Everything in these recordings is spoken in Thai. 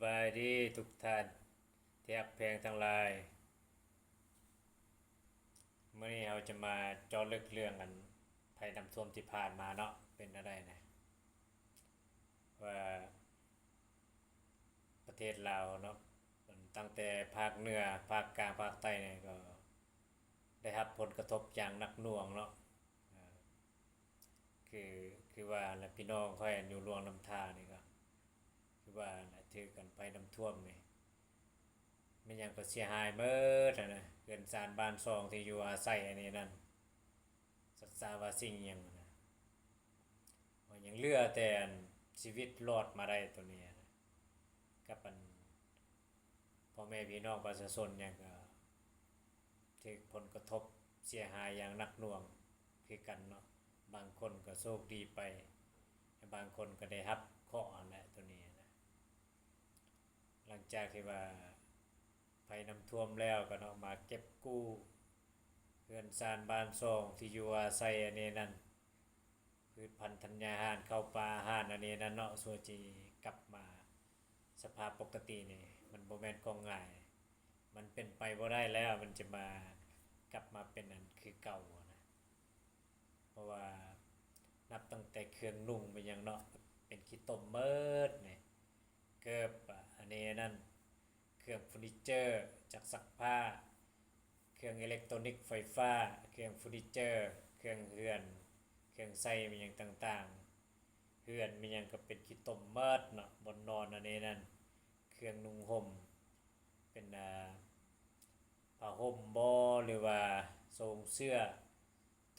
บายดีทุกท่านที่รักเพลงทั้งหลายเมื่อนี้เราจะมาเจาะลึกเรื่องกันภัยน้ำท่วมที่ผ่านมาเนาะเป็นอะไรนะว่าประเทศลาวเนาะตั้งแต่ภาคเหนือภาคกลางภาคใต้เนี่ยก็ได้รับผลกระทบอย่างหนักหน่วงเนาะคือคือว่าและพี่น้องค่อยอยู่รวงน้ำทานี่ก็คือว่าถือกันภัยน้ำท่วมนี่มันยังก็เสียหายเบิดนะเกินซานบ้านซองที่อยู่อาศัยอันนี้นั่นสัตว์สาวาสิ่งยังนะว่ายังเหลือแต่ชีวิตรอดมาได้ตัวนี้นะกับพ่อแม่พี่น้องประชาชนยังก็ถูกผลกระทบเสียหายอย่างหนักหน่วงคือกันเนาะบางคนก็โชคดีไปบางคนก็ได้รับเคราะห์แหละตัวนี้นะหลังจากที่ว่าภัยน้ำท่วมแล้วก็เนาะมาเก็บกู้เรือนซานบ้านซองที่อยู่อาศัยอันนี้นั่นพืชพันธุ์ธัญญาหารเข้าปลาอาหารอันนี้นั่นเนาะส่วนจีกลับมาสภาพปกตินี่มันบ่แม่นของง่ายมันเป็นไปบ่ได้แล้วมันจะมากลับมาเป็นอันคือเก่านะเพราะว่านับตั้งแต่เครื่องนุ่งไปยังเนาะเป็นขี้ตมเมิดนี่เกิบอันนี้นั่นเครื่องเฟอร์นิเจอร์จากซักผ้าเครื่องอิเล็กทรอนิกส์ไฟฟ้าเครื่องเฟอร์นิเจอร์เครื่องเรือนเครื่องใช้มีอย่างต่างๆเรือนมีอย่างก็เป็นขี้ตมเมิดเนาะบนนอนอันนี้นั่นเครื่องนุ่งห่มเป็นผ้าห่มบอหรือว่าทรงเสื้อ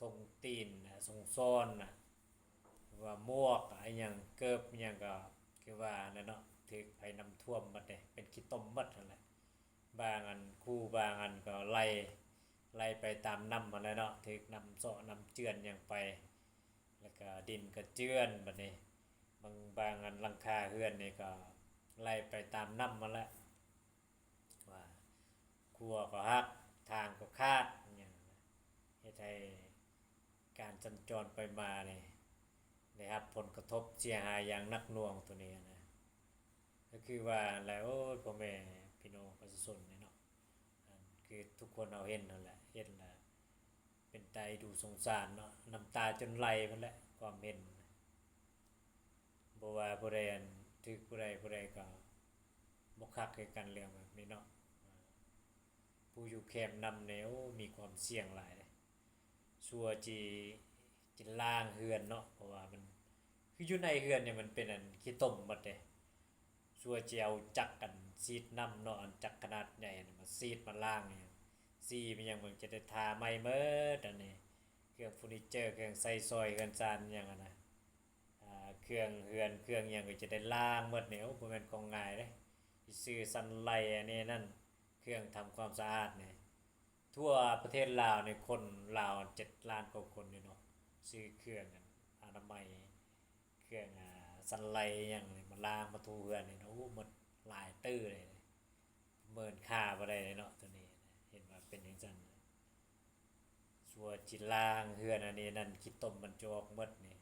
ทงตีนทรงซ้อนหรือว่าหมวกอะไรอย่างเกิบอย่างก็คือว่านั่นเนาะถือภัยน้ำท่วมหมดเลยเป็นขี้ต้มหมดนั่นแหละบางอันคู่บางอันก็ไล่ไปตามน้ำมาแล้วเนาะถือน้ำเสาะน้ำเจือนอย่างไปแล้วก็ดินก็เจือนแบบนี้บางอันหลังคาเฮือนนี่ก็ไล่ไปตามน้ำมาแล้วว่าครัวก็ฮักทางก็คาดอย่างเหตุให้การสัญจรไปมาเนี่ยได้รับผลกระทบเสียหายอย่างหนักหน่วงตัวนี้นะก็คือว่าแล้วพ่อแม่พี่น้องประชาชนเนี่ยเนาะคือทุกคนเอาเห็นนั่นแหละเห็นแล้วเป็นใจดูสงสารเนาะน้ำตาจนไหลมันแหละความเห็นบ่ว่าผู้ใดถือผู้ใดก็บ่คักคือกันเรื่องแบบนี้เนาะผู้อยู่แคมป์นำแนวมีความเสี่ยงหลายเลยชัวจีจิล่างเฮือนเนาะเพราะว่ามันคืออยู่ในเฮือนเนี่ยมันเป็นอันขี้ต้มหมดเลยชัวจีเอาจักกันซีดน้ำเนาะอันจักขนาดใหญ่มาซีดมาล่างเนี่ยซีมันยังมันจะได้ทาไม่เมิดอันนี้เครื่องเฟอร์นิเจอร์เครื่องใส่ซอยเครื่องจานอย่างนั้นนะเครื่องเฮือนเครื่องอย่างก็จะได้ล่างหมดเนี่ยโอ้บ่แม่นของง่ายเด้ซื้อซันไลอันนี้นั่นเครื่องทำความสะอาดเนี่ยทั่วประเทศลาวเนี่ยคนลาว7 ล้านกว่าคนเนี่ยเนาะซื้อเครื่องอนามัยเครื่องซันไลอย่างนี้มาล้างมาถูเรือนเนี่ยเนาะโอ้หมดหลายตื้อเลยเมินค่าบ่ได้เลยเนาะตัวนี้เห็นว่าเป็นจังซั่นชัวจิล่างเฮือนอันนี้นั่นคิดต้มมันจะออกหมดนี่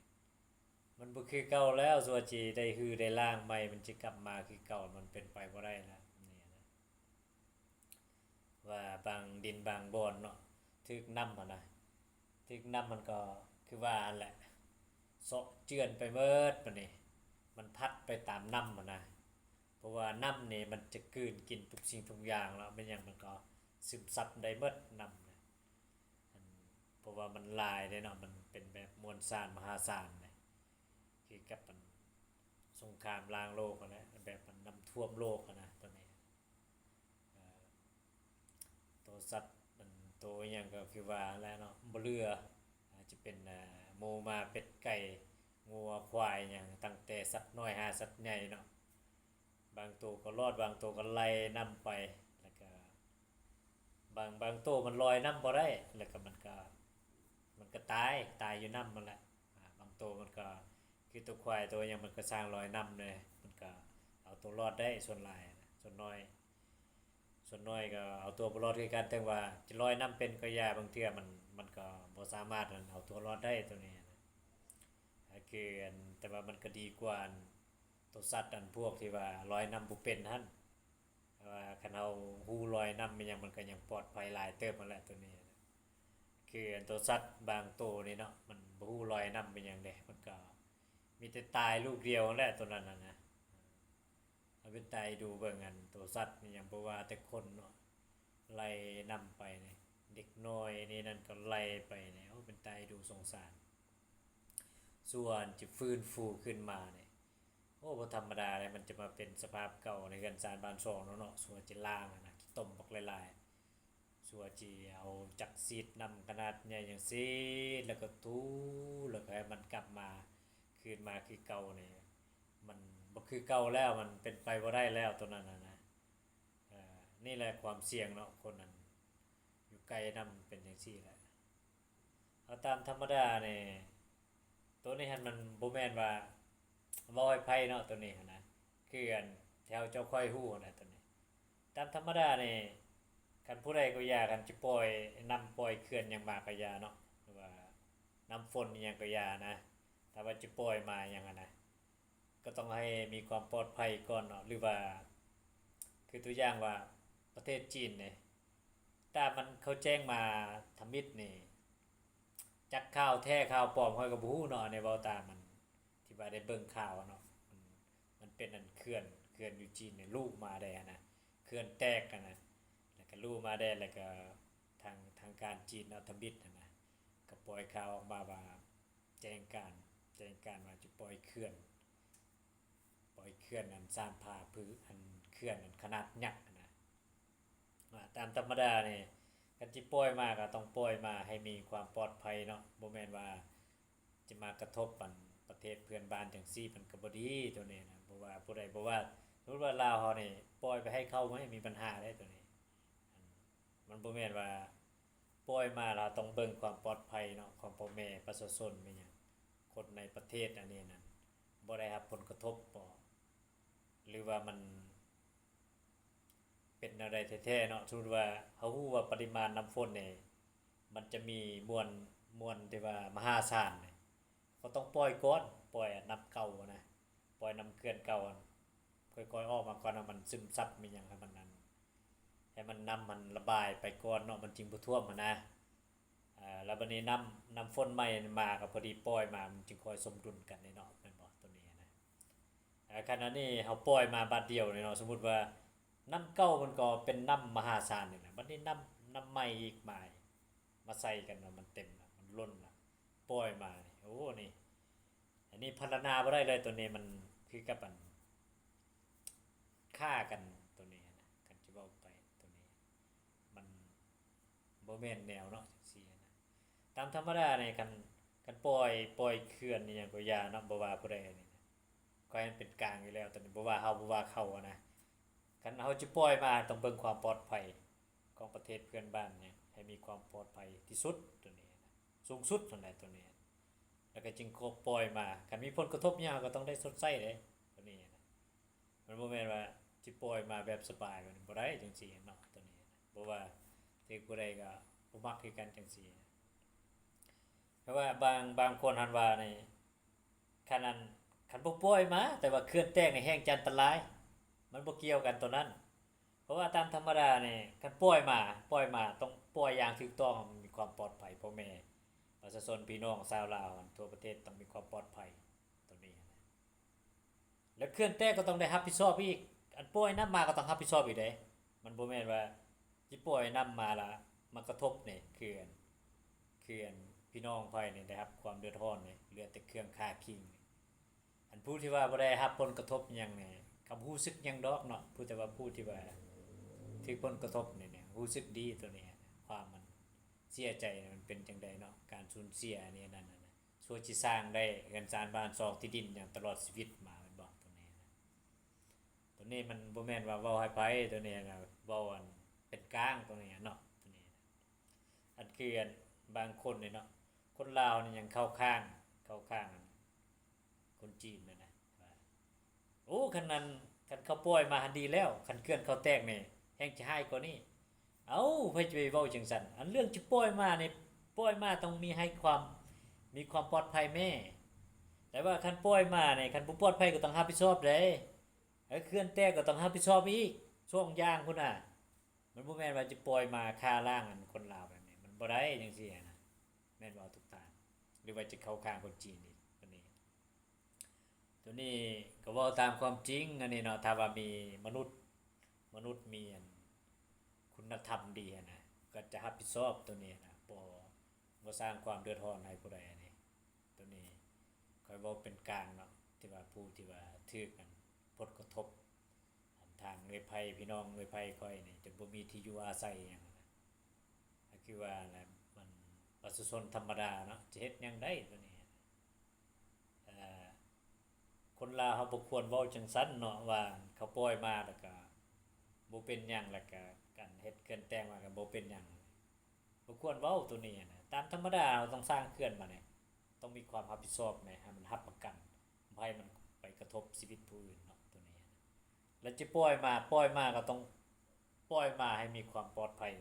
มันบ่คือเก่าแล้วสัวจีได้ฮือได้ล่างใหม่มันจะกลับมาคือเก่ามันเป็นไปบ่ได้แล้วนี่นะว่าบางดินบางบ่อนเนาะถึกน้ำนะถึกน้ำมันก็คือว่าอันแหละเซาะเจือนไปเบิดบัดนี้มันพัดไปตามน้ำนะเพราะว่าน้ำนี่มันจะกลืนกินทุกสิ่งทุกอย่างแล้วไม่อย่างมันก็ซึมซับได้เบิดน้ำนะเพราะว่ามันลายได้เนาะมันเป็นแบบมวลสารมหาศาลนะคือกับมันสงครามล้างโลกนะแบบมันน้ำท่วมโลกนะตัวนี้ตัวสัตว์มันตัวอย่างก็คือว่าแล้วเนาะบ่เรืออาจจะเป็นหมูมาเป็ดไก่งัวควายอย่างตั้งแต่สัตว์น้อยหาสัตว์ใหญ่เนาะบางตัวก็รอดบางตัวก็ไล่น้ำไปแล้วก็บางตัวมันลอยน้ำบ่ได้แล้วก็มันก็ตายอยู่น้ำมันแหละบางตัวมันก็คือตัวควายตัวอย่างมันก็สร้างรอยน้ำเลยมันก็เอาตัวรอดได้ส่วนหลายนะส่วนน้อยก็เอาตัวบ่รอดคือกันแต่ว่าจะลอยน้ำเป็นก็ยากบางเทื่อมันก็บ่สามารถเอาตัวรอดได้ตัวนี้นะคือแต่ว่ามันก็ดีกว่า ตัวสัตว์อันพวกที่ว่าลอยน้ำบ่เป็นหั่นว่าคันเฮาฮู้ลอยน้ำมันยังมันก็ยังปลอดภัยหลายเติบนั่นแหละตัวนี้นะคืออันตัวสัตว์บางตัวนี่เนาะมันบ่ฮู้ลอยน้ำเป็นหยังเด้มันก็มีแต่ตายลูกเดียวนั่นแหละตัวนั้นน่ะนะเอาไปตายดูเบิ่งอันตัวสัตว์นี่ยังบ่ว่าแต่คนเนาะไล่นำไปนี่เด็กน้อยนี่นั่นก็ไล่ไปนี่โอ้เป็นตายดูสงสาร ส่วนจะฟื้นฟูขึ้นมาเนี่ยโอ้บ่ธรรมดาเลยมันจะมาเป็นสภาพเก่าในเรือนซานบ้านซองเนาะส่วนจะล่างนะที่ต้มบักหลายๆส่วนจีเอาจักซีดนำขนาดใหญ่อย่างซีดแล้วก็ตู้แล้วก็ให้มันกลับมาคืนมาคือเก่าเนี่ยมันบ่คือเก่าแล้วมันเป็นไปบ่ได้แล้วตัวนั้นนะนี่แหละความเสี่ยงเนาะคนนั้นอยู่ไกลนำเป็นอย่างซี่แหละเอาตามธรรมดาเนี่ย ตัวนี้มันบ่แม่นว่าบ่ให้ไผเนาะตัวนี้นะคืออันแถวเจ้าค่อยฮู้นะตัวนี้ตามธรรมดานี่คันผู้ใดก็อยากกันสิปล่อยนำปล่อยเขื่อนหยังมาก็อย่าเนาะหรือว่าน้ำฝนอีหยังก็อย่านะถ้าว่าสิปล่อยมาหยังนะก็ต้องให้มีความปลอดภัยก่อนเนาะหรือว่าคือตัวอย่างว่าประเทศจีนนี่ถ้ามันเขาแจ้งมาทำมิตรนี่ จักข่าวแท้ข่าวปลอมค่อยก็บ่ฮู้เนาะในเว้าตามมันที่ว่าได้เบิ่งข่าวเนาะมันเป็นอันเขื่อนอยู่จีนเนี่ยลูกมาได้นะเขื่อนแตกกันนะแล้วก็ลูกมาได้แล้วก็ทางการจีนเอาทำบิดนะก็ปล่อยข่าวออกมาว่าแจ้งการว่าจะปล่อยเขื่อนอันสร้างภาพื้นอันเขื่อนอันขนาดยักษ์นะตามธรรมดานี่ กันจิปล่อยมาก็ต้องปล่อยมาให้มีความปลอดภัยเนาะบ่แม่นว่าจะมากระทบปันประเทศเพื่อนบ้านจังซี่มันก็บ่ดีตัวนี้นะบ่ว่าผู้ใดบ่ว่าสมมุติว่าลาวเฮานี่ปล่อยไปให้เข้าไม่มีปัญหาได้ตัวนี้มันบ่แม่นว่าปล่อยมาเราต้องเบิ่งความปลอดภัยเนาะของพ่อแม่ประชาชนแม่นหยังคนในประเทศอันนี้นั่นบ่ได้รับผลกระทบบ่หรือว่ามัน เป็นอะไรแท้ๆเนาะสมมุติว่าเขาฮู้ว่าปริมาณน้ำฝนเนี่ยมันจะมีมวลที่ว่ามหาศาลเนี่ยเขาต้องปล่อยก่อนปล่อยน้ำเก่านะปล่อยน้ำเขื่อนเก่าค่อยๆออกมาก่อนมันซึมซับมีหยังให้มันนั้นให้มันน้ำมันระบายไปก่อนเนาะมันจึงบ่ท่วมนะแล้วบัดนี้น้ำฝนใหม่มาก็พอดีปล่อยมามันจึงค่อยสมดุลกันเนาะแม่นบ่ตัวนี้นะขณะนี้เฮาปล่อยมาบัดเดียวเนาะสมมุติว่า น้ำเก้ามันก็เป็นน้ำมหาศาลนี่แหละบัดนี้น้ำใหม่อีกมาใส่กันมันเต็มแล้วมันล้นแล้วปล่อยมานี่โอ้นี่อันนี้พัฒนาบ่ได้เลยตัวนี้มันคือกับมันฆ่ากันตัวนี้นะกันสิเว้าไปตัวนี้มันบ่แม่นแนวเนาะจังซี่นะตามธรรมดานี่กันปล่อยเขื่อนนี่หยังก็อย่าเนาะบ่ว่าผู้ใดนี่นะก็ให้มันเป็นกลางอยู่แล้วตอนนี้บ่ว่าเฮาบ่ว่าเขานะ คันเฮาจะปล่อยมาต้องเบิ่งความปลอดภัยของประเทศเพื่อนบ้านเนี่ยให้มีความปลอดภัยที่สุดตัวนี้นะสูงสุดนั่นแหละตัวนี้แล้วก็จึงปล่อยมาคันมีผลกระทบหยังก็ต้องได้สดใสเด้ตัวนี้นะมันบ่แม่นว่าสิปล่อยมาแบบสบายมันบ่ได้จังซี่เนาะตัวนี้นะบ่ว่าที่ผู้ใดก็บ่มักคือกันจังซี่เพราะว่าบางคนหันว่านี่คันบ่ปล่อยมาแต่ว่าเขื่อนแตกนี่แฮงจะอันตราย มันบ่เกี่ยวกันตัวนั้น เพราะว่าตามธรรมดาเนี่ยคันปล่อยมาต้องปล่อยอย่างถูกต้องมีความปลอดภัยพ่อแม่ประชาชนพี่น้องชาวลาวทั่วประเทศต้องมีความปลอดภัยตัวนี้นะแล้วเคลื่อนแตกก็ต้องได้รับผิดชอบอีกอันปล่อยน้ำมาก็ต้องรับผิดชอบอีกเด้มันบ่แม่นว่าสิปล่อยน้ำมาละมากระทบนี่เขื่อนพี่น้องภายนี่ได้รับความเดือดร้อนนี่เหลือแต่เครื่องค่าคิงอันผู้ที่ว่าบ่ได้รับผลกระทบหยังนี่คำรู้สึกยังดอกเนาะผู้แต่ว่าผู้ที่ว่าที่ผลกระทบเนี่ยรู้สึกดีตัวนี้ความมันเสียใจมันเป็นจังไดเนาะการสูญเสียนี่นั่นน่ะนะช่วยสิสร้างได้เงินสร้างบ้านซอกที่ดินอย่างตลอดชีวิตมาแม่นบ่ตัวนี้นะตัวนี้มันบ่แม่นว่าเว้าให้ไผตัวนี้นะเว้าอันเป็นกลางตัวนี้เนาะตัวนี้นะอันคืออันบางคนนี่เนาะคนลาวนี่ยังเข้าข้างคนจีนนะโอ้คันนั้นคันเขาปล่อยมาหันดีแล้วคันเขื่อนเขาแตกนี่แฮงจะหายกว่านี้เอ้าไผจะไปเว้าจังซั่นอันเรื่องจะปล่อยมานี่ปล่อยมาต้องมีความปลอดภัยแม่ แต่ว่าคันปล่อยมาเนี่ยคันบ่ปลอดภัยก็ต้องรับผิดชอบเด้ไอ้เคลื่อนแตกก็ต้องรับผิดชอบอีกช่วงย่างพุ่นน่ะมันบ่แม่นว่าจะปล่อยมาฆ่าล้างอันคนลาวแบบนี้มันบ่ได้จังซี่นะแม่นบ่ทุกทางหรือว่าจะเข้าข้างคนจีนอีกตัวนี้ก็เว้าตามความจริงอันนี้เนาะถ้าว่ามีมนุษย์มีอันคุณธรรมดีนะก็จะรับผิดชอบตัวนี้นะบ่สร้างความเดือดร้อนให้ผู้ใดอันนี้ตัวนี้ค่อยเว้าเป็นกลางเนาะที่ว่าผู้ที่ว่าถือกันผลกระทบทางเงยภัยพี่น้องเงยภัยค่อยนี่จะบ่มีที่อยู่อาศัยหยังนะก็คือว่าแหละมันประชาชนธรรมดาเนาะจะเฮ็ดหยังได้ตัวนี้เอ่อคนลาวเขาบ่ควรเว้าจังซั่นเนาะว่าเขาปล่อยมาแล้วก็บ่เป็นหยังแล้วก็กันเฮ็ดเกินแต่งมาก็บ่เป็นหยังบ่ควรเว้าตัวนี้นะตามธรรมดาเราต้องสร้างเขื่อนมาเนี่ยต้องมีความรับผิดชอบให้มันรับประกันบ่ให้มันไปกระทบชีวิตผู้อื่นเนาะตัวนี้แล้วจะปล่อยมาก็ต้องปล่อยมาให้มีความปลอดภัย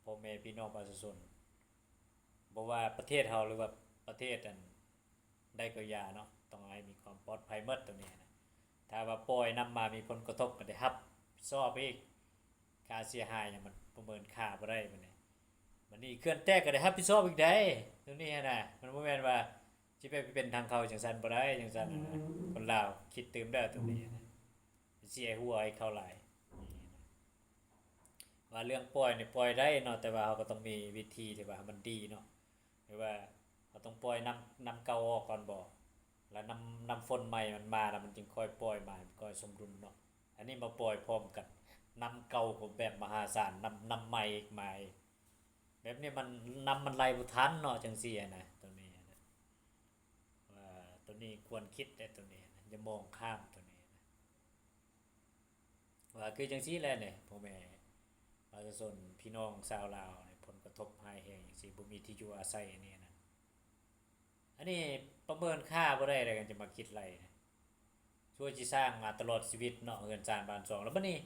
พ่อแม่พี่น้องประชาชนบ่ว่าประเทศเฮาหรือว่าประเทศอันใดก็อย่าเนาะต้องให้มีความปลอดภัยหมดตัวนี้นะถ้าว่าปล่อยนำมามีผลกระทบก็ได้รับผิดชอบอีกค่าเสียหายเนี่ยมันประเมินค่าบ่ได้บัดนี้มันนี่เคลื่อนแตกก็ได้รับผิดชอบอีกได้ตัวนี้นะมันบ่แม่นว่าสิไปเป็นทางเขาจังซั่นบ่ได้จังซั่นนะคนลาวคิดตื่มได้ตรงนี้นะเสียหัวให้เขาหลายว่าเรื่องปล่อยนี่ปล่อยได้เนาะแต่ว่าเขาก็ต้องมีวิธีที่ว่ามันดีเนาะหรือว่าเขาต้องปล่อยน้ำเก่าออกก่อนบ่แล้วน้ำฝนใหม่มันมาแล้วมันจึงค่อยปล่อยมาค่อยสมดุลเนาะอันนี้มาปล่อยพร้อมกันน้ำเก่าก็แบบมหาศาลน้ำใหม่อีกมาอีกแบบนี้มันน้ำมันไหลบ่ทันเนาะจังซี่นะตัวนี้นะว่าตัวนี้ควรคิดแต่ตัวนี้นะอย่ามองข้ามตัวนี้นะว่าคือจังซี่แหละเนี่ยพ่อแม่ประชาชนพี่น้องชาวลาวผลกระทบหายแฮงจังซี่บ่มีที่อยู่อาศัยอันนี้นะอันนี้ประเมินค่าบ่ได้เลยกันจะมาคิดไรนะช่วยสิสร้างมาตลอดชีวิตเนาะเฮือนซ่านบ้านช่องแล้วบัดนี้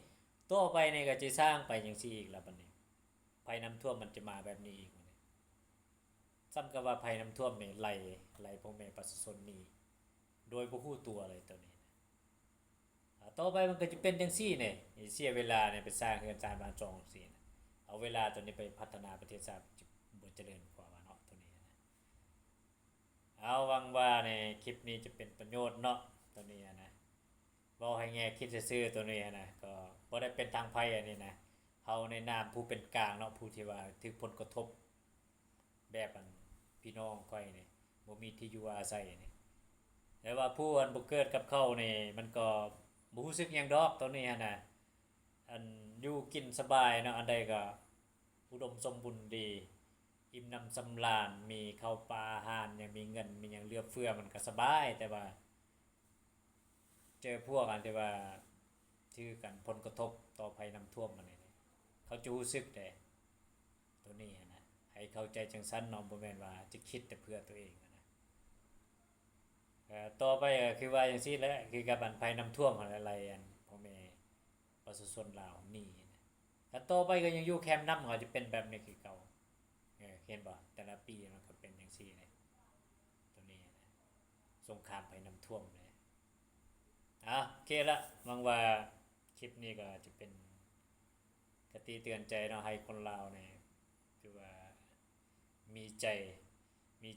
ต่อไปนี่ก็สิสร้างไปจังซี่อีกแล้วบัดนี้ภัยน้ำท่วมมันจะมาแบบนี้อีกบัดนี้ซ้ำกับว่าภัยน้ำท่วมนี่ไหลพ่อแม่ประชาชนนี่โดยบ่ฮู้ตัวเลยตัวนี้นะต่อไปมันก็จะเป็นจังซี่นี่เสียเวลาเนี่ยไปสร้างเฮือนซ่านบ้านช่องจังซี่นะเอาเวลาตัวนี้ไปพัฒนาประเทศชาติบ่เจริญกว่าว่าเนาะตัวนี้นะเอาหวังว่าในคลิปนี้จะเป็นประโยชน์เนาะตัวนี้นะเว้าให้แง่คิดซื่อๆตัวนี้นะก็บ่ได้เป็นทางภัยอันนี้นะเฮาในนามผู้เป็นกลางเนาะผู้ที่ว่าถูกผลกระทบแบบอันพี่น้องค่อยนี่บ่มีที่อยู่อาศัยนี่แต่ว่าผู้อันบ่เกิดกับเขานี่มันก็บ่รู้สึกหยังดอกตัวนี้นะอันอยู่กินสบายเนาะอันใดก็อุดมสมบูรณ์ดีอิ่มน้ำสำราญมีข้าวปลาอาหารยังมีเงินมีหยังเหลือเฟือมันก็สบายแต่ว่าเจอพวกอันที่ว่าถือกันผลกระทบต่อภัยน้ำท่วมมันนี่เขาจะรู้สึกได้ตัวนี้นะให้เข้าใจจังซั่นเนาะบ่แม่นว่าจะคิดแต่เพื่อตัวเองนะต่อไปก็คือว่าจังซี่แหละคือกับอันภัยน้ำท่วมอะไรอันพ่อแม่ประชาชนลาวนี่นะถ้าต่อไปก็ยังอยู่แคมป์นำก็จะเป็นแบบนี้คือเก่าเห็นบ่แต่ละปีมันก็เป็นจังซี่เลยตัวนี้นะสงครามภัยน้ำท่วมเลยโอเคละหวังว่าคลิปนี้ก็จะเป็นคติเตือนใจเนาะให้คนลาวเนี่ยคือว่ามีใ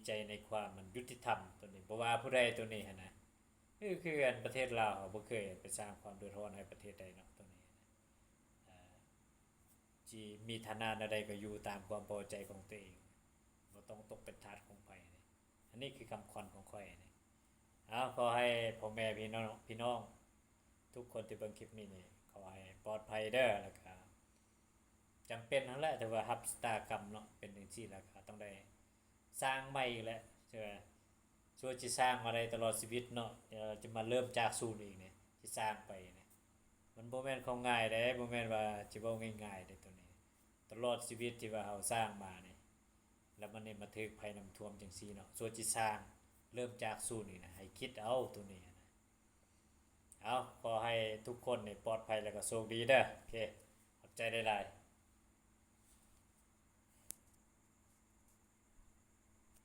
จในความมันยุติธรรมตัวนี้บ่ว่าผู้ใดตัวนี้นะคืออันประเทศลาวบ่เคยไปสร้างความเดือดร้อนให้ประเทศใดเนาะตัวนี้ที่มีฐานะใดก็อยู่ตามความพอใจของตัวเองบ่ต้องตกเป็นทาสของไผนี่อันนี้คือคำขวัญของข้อยนี่ขอให้พ่อแม่พี่น้องทุกคนที่เบิ่งคลิปนี้นี่ขอให้ปลอดภัยเด้อแล้วก็จำเป็นนั่นแหละแต่ว่ารับชะตากรรมเนาะเป็นจังซี่แล้วก็ต้องได้สร้างใหม่อีกแล้วใช่มั้ยช่วยสิสร้างมาได้ตลอดชีวิตเนาะเดี๋ยวจะมาเริ่มจากศูนย์อีกเนี่ยสิสร้างไปเนี่ยมันบ่แม่นของง่ายเด้บ่แม่นว่าสิเว้าง่ายๆเด้ตัวนี้ตลอดชีวิตที่ว่าเฮาสร้างมานี่แล้วมันนี่มาถึกภัยน้ำท่วมจังซี่เนาะช่วยสิสร้างเริ่มจากศูนย์นี่นะให้คิดเอาตัวนี้นะขอให้ทุกคนนี่ปลอดภัยแล้วก็โชคดีเด้อโอเคขอบใจหลายๆ